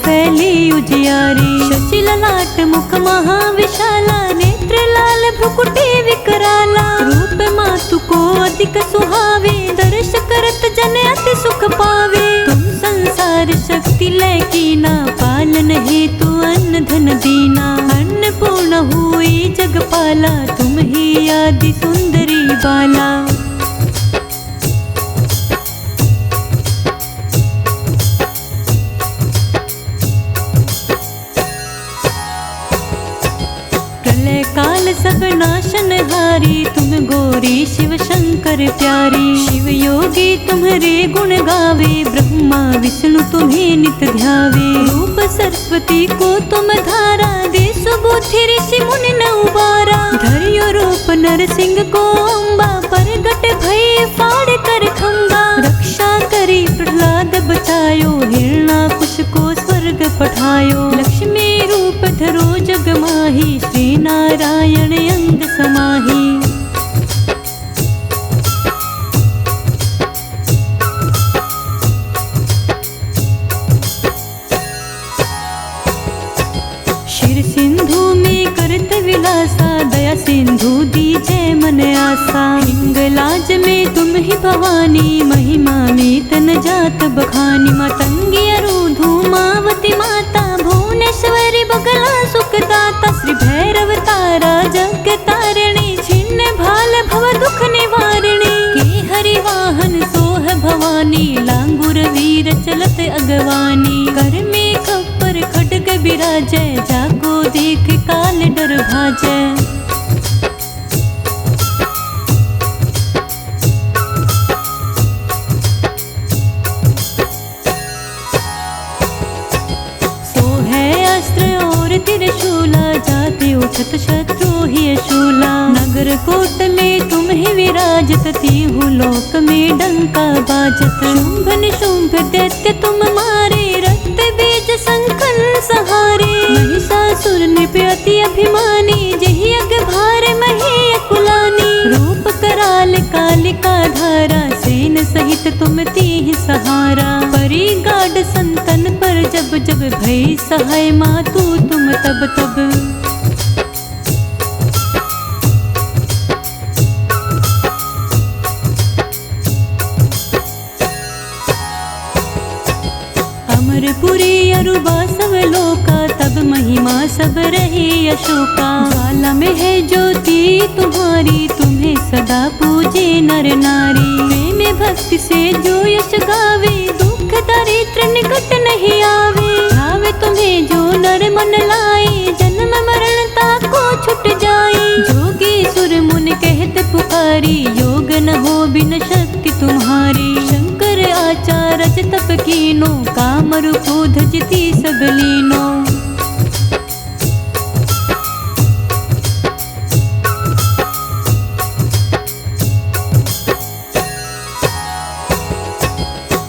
फैली उजियारी। शशि ललाट मुख महाविशाला, नेत्र लाल भ्रुकुटी विकराला। रूप मातु को अधिक सुहावे, दर्श करत जन अति सुख पावे। तुम संसार शक्ति लैकीना, पालन हेतु अन्न धन दीना। अन्नपूर्ण हुई जगपाला, तुम ही आदि सुंदरी बाला। प्रलय काल सब नाशन हारी, तुम गौरी शिव शंकर प्यारी। शिव योगी तुम्हारे गुण गावे, ब्रह्मा विष्णु तुम्हें नित ध्यावे। रूप सरस्वती को तुम धारा, दे सुबुद्धि ऋषि मुनि न उबारा। धर्यो रूप नरसिंह को अम्बा, प्रगट भई फाड़ कर खंबा। रक्षा करी प्रहलाद बचायो, हिरण्याकुश को स्वर्ग पठायो। लक्ष्मी रूप धरो जग माही, श्री नारायण अंग समाही। शिर सिंधु में करत विलासा, दया सिंधु दीजै मन आसा। हिंगलाज में तुम ही भवानी, महिमा में तन जात बखानी। मातंगी अरुधु मावती माता, भुवनेश्वरी बगला सुखदाता। श्री भैरव तारा जग तारिणी, छिन्न भाल भव दुख निवारिणी। के हरि वाहन सोह भवानी, लांगुर वीर चलत अगवानी। कर में खप्पर खड्ग बिराजै, जाको देख काल डर भाजै। त्रिशूला, जाते उठत शत्रु ही शूला। नगर कोट में तुम ही विराजत, तीहु लोक में डंका बाजत। शुंभ निशुंभ दैत्य तुम मारे, रक्त बीज संकल सहारे। महिषासुर निप अति अभिमानी, जहि अग भार मही अकुलानी। रूप कराल कालिका धारा, सेन सहित तुम तीहि सहारा। परी गाड संतन पर जब जब, भई सहाय मातु तुम तब तब। अमरपुरी अरुबा सब लोका, तब महिमा सब रहे अशोका। ज्वाला में है ज्योति तुम्हारी, तुम्हें सदा पूजे नर नारी। प्रेम भक्ति से जो यश गावे, दुख दरिद्र निकट नहीं आवे। भावे तुम्हें जो नर मन लाए, जन्म मरण ताको छुट जाए। जोगी सुर मुनि कहत पुकारी, योग न हो बिन शक्ति तुम्हारी। शंकर आचार्य तप कीनो, काम रूप धजती सब लीनो।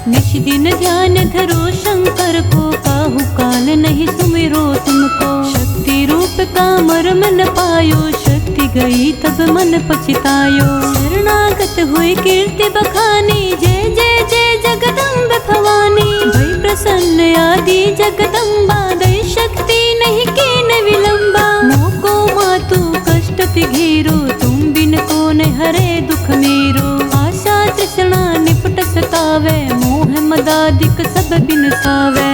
निश दिन ध्यान धरो शंकर को, काहू काल नहीं सुमिरो तुमको। शक्ति रूप का मर्म न पायो, शक्ति गई तब मन पछतायो। शरणागत हुए कीर्ति बखानी, जय जय जय जगदम्ब भवानी। भई प्रसन्न आदि जगदम्बा, दई शक्ति नहीं कीन विलंबा। मोको मातु कष्ट तिघेरो, तुम बिन को न हरे दुख मेरो। आशा तृष्णा निपट सतावे, मोह मदादिक सब बिन सावे।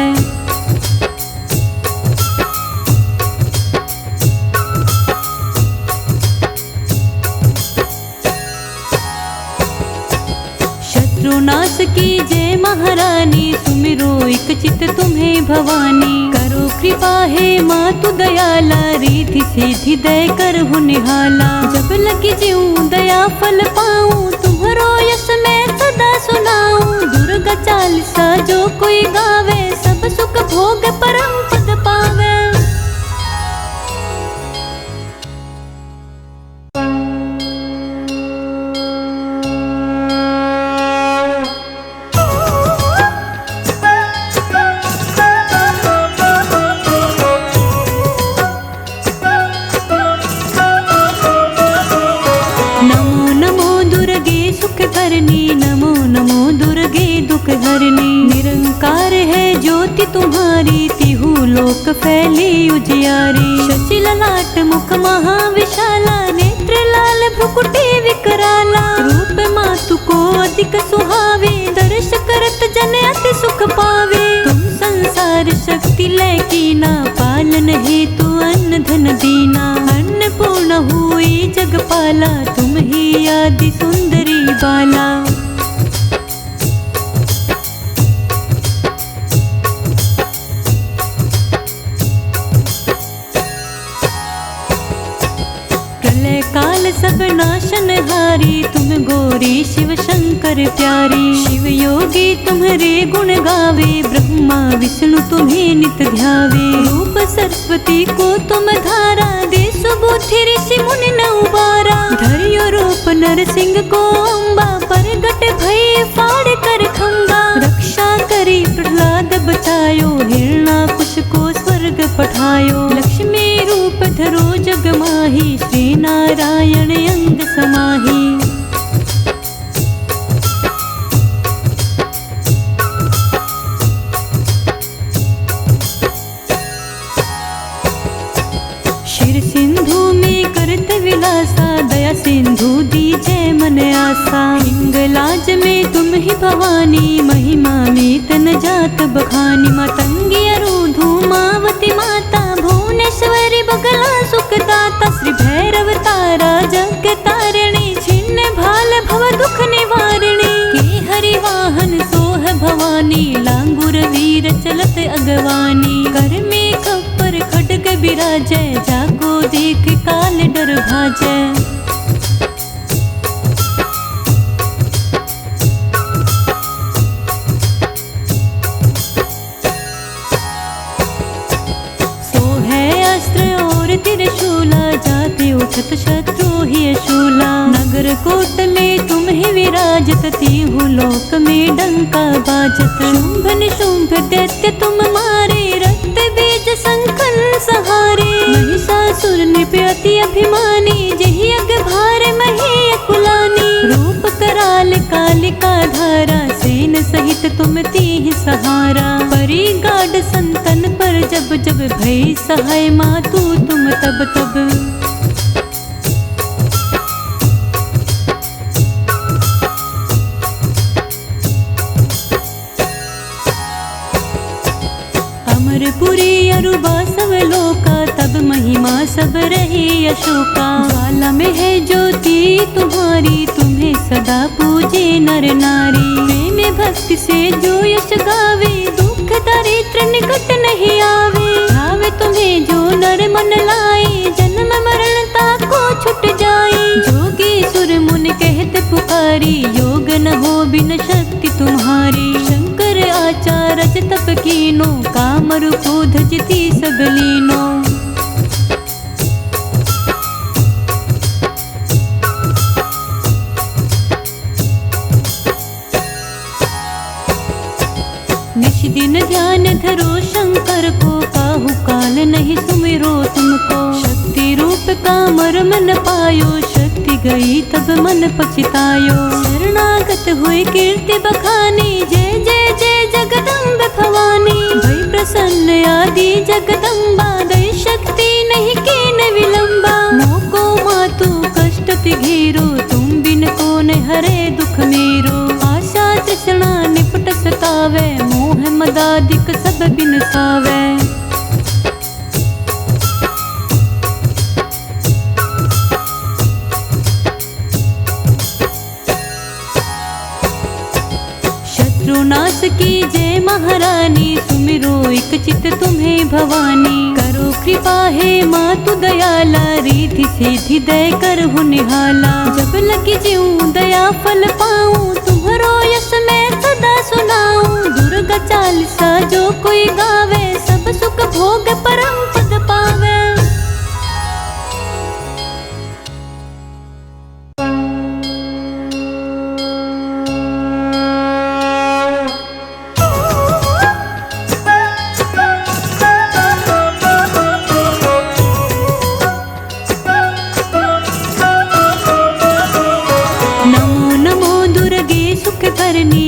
शत्रुनाश की जय महारानी, सुमिरो एक चित तुम्हें भवानी। करो कृपा हे मातु दयाला, रिद्धि सिद्धि दय कर हूँ निहाला। जब लगी जीऊँ दया फल पाऊँ, तुम्हारो यश मैं सदा सुनाऊँ। दुर्गा चालीसा जो कोई गावे, सब सुख भोग परम पद पावे। नमो नमो दुर्गे दुख हरनी। निरंकार है ज्योति तुम्हारी, लोक फैली उजियारी। शशि ललाट मुख महाविशाला, नेत्र लाल भ्रुकुटी विकराला। रूप मातु को अधिक सुहावे, दर्श करत जन अति सुख पावे। तुम संसार शक्ति लय कीना, पालन हेतु अन्न धन दीना। अन्नपूर्ण हुई जगपाला, तुम ही आदि सुंदरी बाला। प्रलय काल सब नाशन हारी, तुम गौरी शिव शंकर प्यारी। शिव योगी तुम्हारे गुण गावे, ब्रह्मा विष्णु तुम्हें नित ध्यावे। रूप सरस्वती को तुम धारा, दे सुबुद्धि ऋषि मुनि न उबारा। धर्यो रूप नरसिंह को अम्बा, परगट भय फाड़ कर खंबा। रक्षा करी प्रहलाद बचायो, हिरण्याकुश को स्वर्ग पठायो। लक्ष्मी रूप धरो जग माही, श्री नारायण अंग समाही। शिर सिंधु में करत विलासा, दया सिंधु दीजय मन आसा। हिंगलाज में तुम ही भवानी, महिमा में तन जात बखानी। मातंगी अरुधु मावती माता, भुवनेश्वरी बगला सुखदाता। श्री भैरव तारा जग तारिणी, छिन्न भाल भव दुख निवारिणी। के हरि वाहन सोह भवानी, लांगुर वीर चलत अगवानी। कर में खप्पर खड्ग बिराजै, जाको देख काल डर भाजै। त्रिशूला, जाते उठत शत्रु ही शूला। नगर कोट में तुम ही विराजत, तीहु लोक में डंका बाजत। शुंभ निशुंभ दैत्य तुम मारे, रक्त बीज संकन सहारे। महिषासुर निप अति अभिमानी, जहि अग भार मही अकुलानी। रूप कराल कालिका धारा, सेन सहित तुम तीहि सहारा। परी गाड संतन पर जब जब, भई सहाय मातु तुम तब तब। अमरपुरी अरुबा सब लोका, तब महिमा सब रही अशोका। ज्वाला में है ज्योति तुम्हारी, तुम्हें सदा पूजे नर नारी। प्रेम भक्ति से जो यश गावे, दुख दरिद्र निकट नहीं आवे। भावे तुम्हें जो नर मन लाए, जन्म मरण ताको छुट जाए। जोगी सुर मुनि कहत पुकारी, योग न हो बिन शक्ति तुम्हारी। शंकर आचार्य तप कीनो, काम रूप धजती सब लीनो। निश दिन ध्यान धरो शंकर को, काहू काल नहीं सुमिरो तुमको। शक्ति रूप का मर्म न पायो, शक्ति गई तब मन पछतायो। शरणागत हुए कीर्ति बखानी, जय जय जय जगदम्ब भवानी। भई प्रसन्न आदि जगदम्बा, दई शक्ति नहीं कीन विलंबा। मोको मातु कष्ट तिघेरो, तुम बिन को न हरे दुख मेरो। आशा तृष्णा निपट सतावे, मोह मदादिक सब बिन सावे। शत्रुनाश की जय महारानी, सुमिरो एक चित तुम्हें भवानी। करो कृपा हे मातु दयाला, रिद्धि सिद्धि दय करहु निहाला। जब लगी जीऊँ दया फल पाऊँ, तुम्हारो यश मैं सदा सुनाऊँ। दुर्गा चालीसा जो कोई गावे, सब सुख भोग परम पद पावे।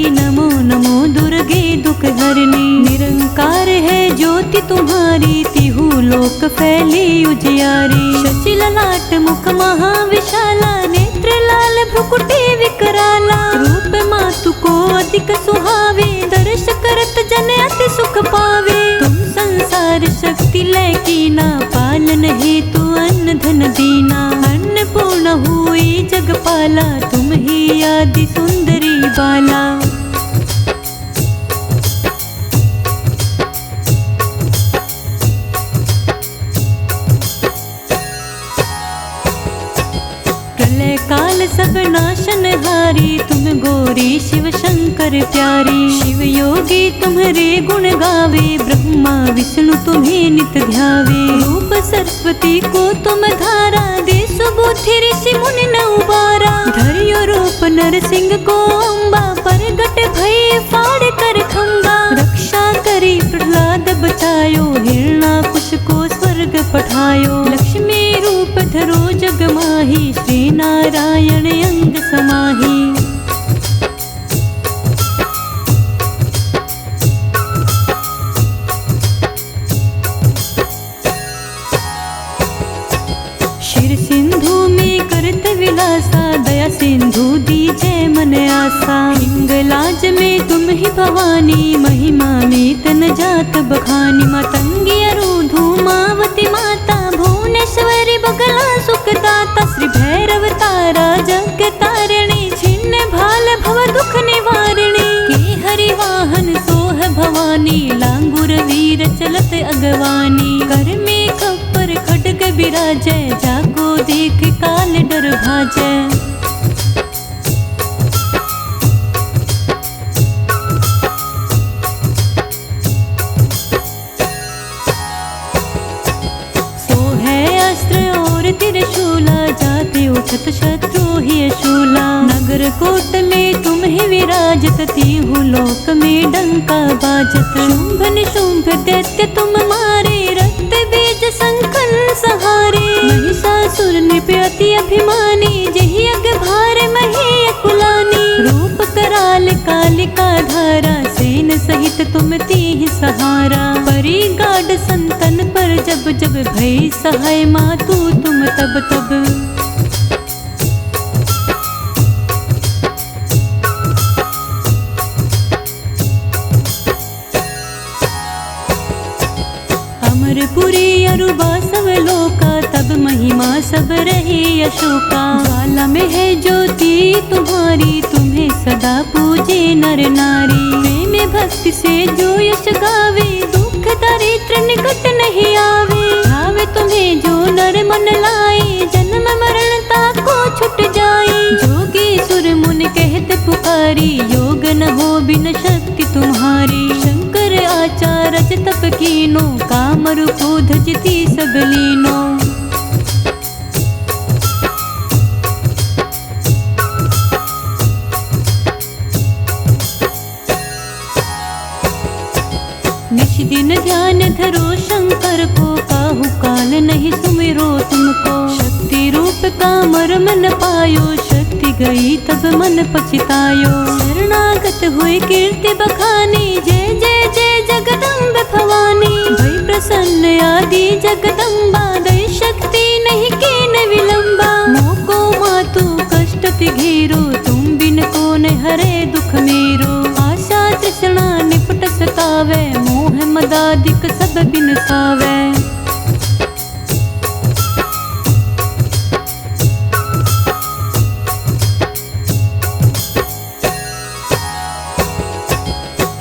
नमो नमो दुर्गे दुख हरनी। निरंकार है ज्योति तुम्हारी, फैली उजियारी। शशि ललाट मुख महाविशाला, नेत्र लाल भ्रुकुटी विकराला। रूप मातु को अधिक सुहावे, दर्श करत जन अति सुख पावे। तुम संसार शक्ति लय कीना, पालन हेतु अन्न धन दीना। अन्नपूर्ण हुई जगपाला, तुम ही आदि सुंदरी बाला। प्रलय काल सब नाशन हारी, तुम गौरी शिव शंकर प्यारी। शिव योगी तुम्हारे गुण गावे, ब्रह्मा विष्णु तुम्हें नित ध्यावे। रूप सरस्वती को तुम धारा, दे सुबुद्धि ऋषि मुनि न उबारा। धर्यो रूप नरसिंह को अम्बा, प्रगट भई फाड़ कर खंबा। रक्षा करी प्रहलाद बचायो, हिरण्याकुश को स्वर्ग पठायो। लक्ष्मी रूप धरो जग माही, श्री नारायण अंग समाही। शिर सिंधु में करत विलासा, दया सिंधु दीजय मन आसा। हिंगलाज में तुम ही भवानी, महिमा में तन जात बखानी। मातंगी अरुधु मावती माता, भुवनेश्वरी बगला सुखदाता। श्री भैरव तारा जग तारिणी, छिन्न भाल भव दुख निवारिणी। के हरि वाहन सोह भवानी, लांगुर वीर चलत अगवानी। कर में खप्पर खड्ग बिराजै, जाको देख काल डर भाजै। त्रिशूला, जाते उठत शत्रु ही शूला। नगर कोटले तुम ही विराजत, तीहु लोक में डंका बाजत। शुंभ निशुंभ दैत्य तुम मारे, रक्त बीज संकन सहारे। महिषासुर नृप अति अभिमानी, जहि अग भार मही कुलानी। रूप कराल कालिका धारा, सेन सहित तुम तीहि सहारा। परी गाड संतन पर जब जब, भई सहाय मातु तुम तब तब। अमरपुरी अरुबा सब लोका, तब महिमा सब रहे अशोका। ज्वाला में है ज्योति तुम्हारी, तुम्हें सदा पूजे नर नारी। प्रेम भक्ति से जो यश गावे, दुख दरिद्र निकट नहीं आवे। भावे तुम्हें जो नर मन लाए, जन्म मरण ताको छुट जाए। जोगी सुर मुन कहत पुकारी, योग न हो बिन शक्ति तुम्हारी। शंकर आचार्य तप कीनो, काम रूप धजती सब लीनो। निश दिन ध्यान धरो शंकर को, काहू काल नहीं सुमिरो तुमको। शक्ति रूप का मर्म न पायो, शक्ति गई तब मन पछतायो। शरणागत हुए कीर्ति बखानी, जय जय जय जगदम्ब भवानी। भई प्रसन्न आदि जगदम्बा, दई शक्ति नहीं कीन विलंबा। मोको मातु कष्ट घेरो, तुम बिन कोन हरे दुख मेरो। आशा तृष्णा निपट सतावे, मोह मदादिक सब बिन सावे।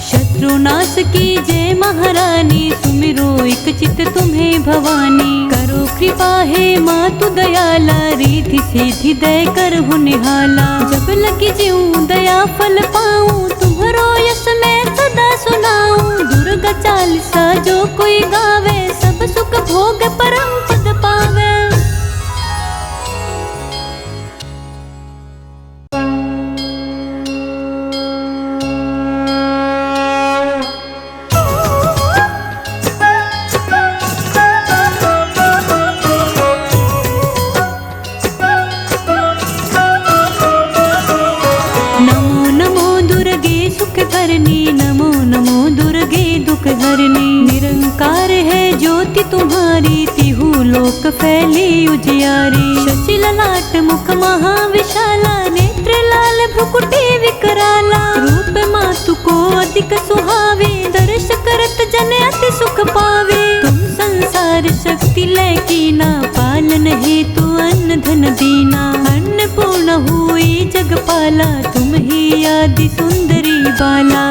शत्रुनाश की जय महारानी, सुमिरो एक चित तुम्हें भवानी। करो कृपा हे मातु दयाला, रिद्धि सिद्धि दय करहु निहाला। जब लगी जीऊँ दया फल पाऊँ, तुम्हारो यश मैं सदा सुनाऊँ। दुर्गा चालीसा जो कोई गावे, सब सुख भोग परम पद पावे। नमो नमो दुर्गे दुख हरनी। निरंकार है ज्योति तुम्हारी, फैली उजियारी। शशि ललाट मुख महाविशाला, नेत्र लाल भ्रुकुटी विकराला। रूप मातु को अधिक सुहावे, दर्श करत जन अति सुख पावे। तुम संसार शक्ति लैकीना, पालन हेतु अन्न धन दीना। अन्नपूर्ण हुई जगपाला, तुम ही आदि सुंदरी बाला।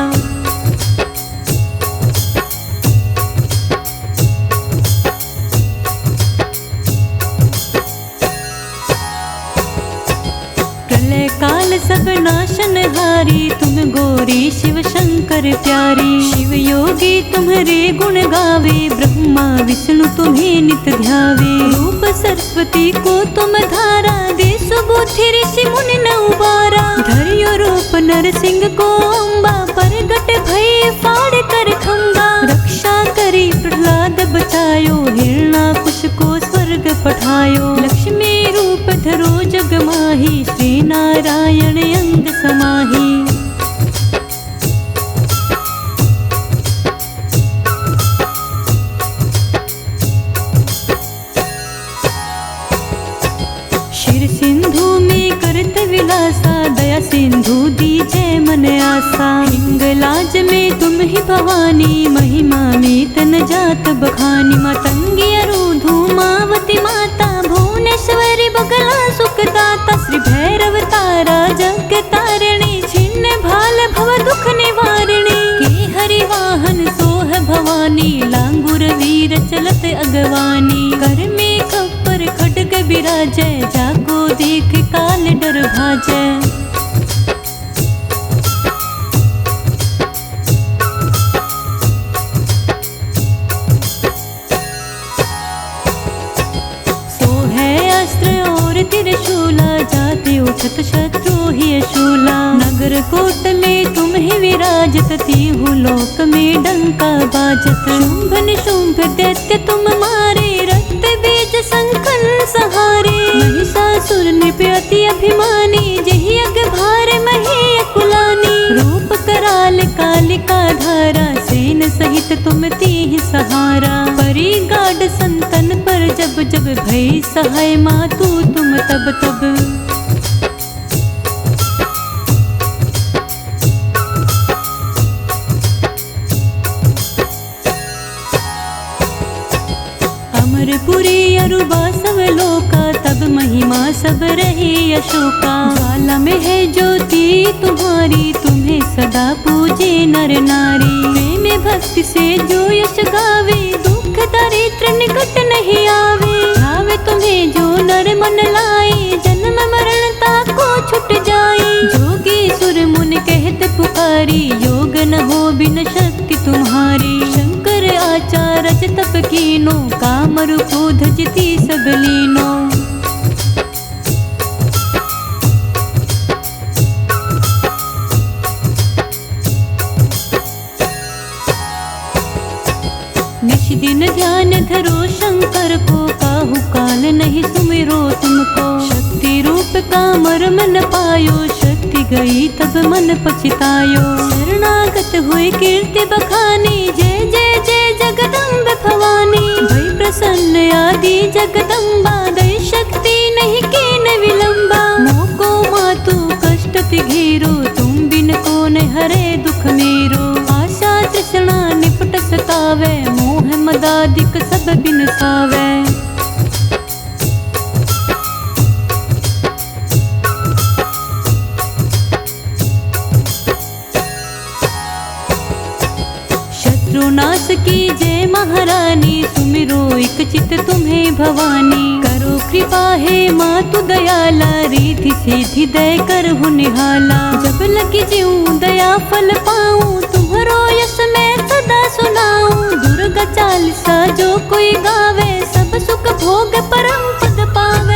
प्रलय काल सब नाशन हारी, तुम गौरी शिव शंकर प्यारी। शिव योगी तुम्हारे गुण गावे, ब्रह्मा विष्णु तुम्हें नित ध्यावे। रूप सरस्वती को तुम धारा, दे सुबुद्धि ऋषि मुनि न उबारा। धर्यो रूप नरसिंह को अम्बा, प्रगट भई फाड़ कर खंबा। रक्षा करी प्रहलाद बचायो, हिरण्याकुश को स्वर्ग पठायो। लक्ष्मी रूप धरो जग माही, श्री नारायण अंग समाही। शिर सिंधु में करत विलासा, दया सिंधु दीजै मन आसा। हिंगलाज में तुम ही भवानी, महिमा में तन जात बखानी। मातंगी अरुधु मावती माता, भुवनेश्वरी बगला सुखदाता। श्री भैरव तारा जग तारिणी, छिन्न भाल भव दुख निवारिणी। के हरि वाहन सोह भवानी, लांगुर वीर चलत अगवानी। कर में खप्पर खड्ग बिराजै, जाको देख काल डर भाजै। त्रिशूला, जाते उठत शत्रु ही शूला। नगर कोट में तुम ही विराजत, तीहु लोक में डंका बाजत। शुंभ निशुंभ दैत्य तुम मारे, रक्त बीज संकन सहारे। महिषासुर नृप अति अभिमानी, जहि अग भार मही अकुलानी। रूप कराल कालिका धारा, सेन सहित तुम तीहि सहारा। परी गाड संतन पर जब जब, भई सहाय मातु तुम तब तब। अमरपुरी अरुबा सब लोका, तब महिमा सब रहे अशोका। ज्वाला में है ज्योति तुम्हारी, तुम्हें सदा पूजे नर नारी। प्रेम भक्ति से जो यश गावे, दुख दरिद्र निकट नहीं आवे। भावे तुम्हें जो नर मन लाए, जन्म मरण ताको छुट जाए। जोगी सुर मुन कहत पुकारी, योग न हो बिन शक्ति तुम्हारी। शंकर आचार्य तप कीनो, काम रूप धजती सब लीनो। निश दिन ध्यान धरो शंकर को, काहू काल नहीं सुमिरो तुमको। शक्ति रूप का मर्म न पायो, शक्ति गई तब मन पछतायो। शरणागत हुए कीर्ति बखानी, जय जय जय जगदम्ब भवानी। भई प्रसन्न आदि जगदम्बा, दई शक्ति नहीं कीन विलंबा। मोको मातु कष्ट तिघेरो, तुम बिन को न हरे दुख मेरो। आशा तृष्णा निपट सतावे, मोह मदादिक सब बिन सावे। शत्रुनाश की जय महारानी, सुमिरो एक चित तुम्हें भवानी। करो कृपा हे मातु दयाला, रिद्धि सिद्धि दय कर हूँ निहाला। जब लगी जीऊँ दया फल पाऊँ, तुम्हारो यश मैं सदा सुनाऊँ। दुर्गा चालीसा जो कोई गावे, सब सुख भोग परम पद पावे।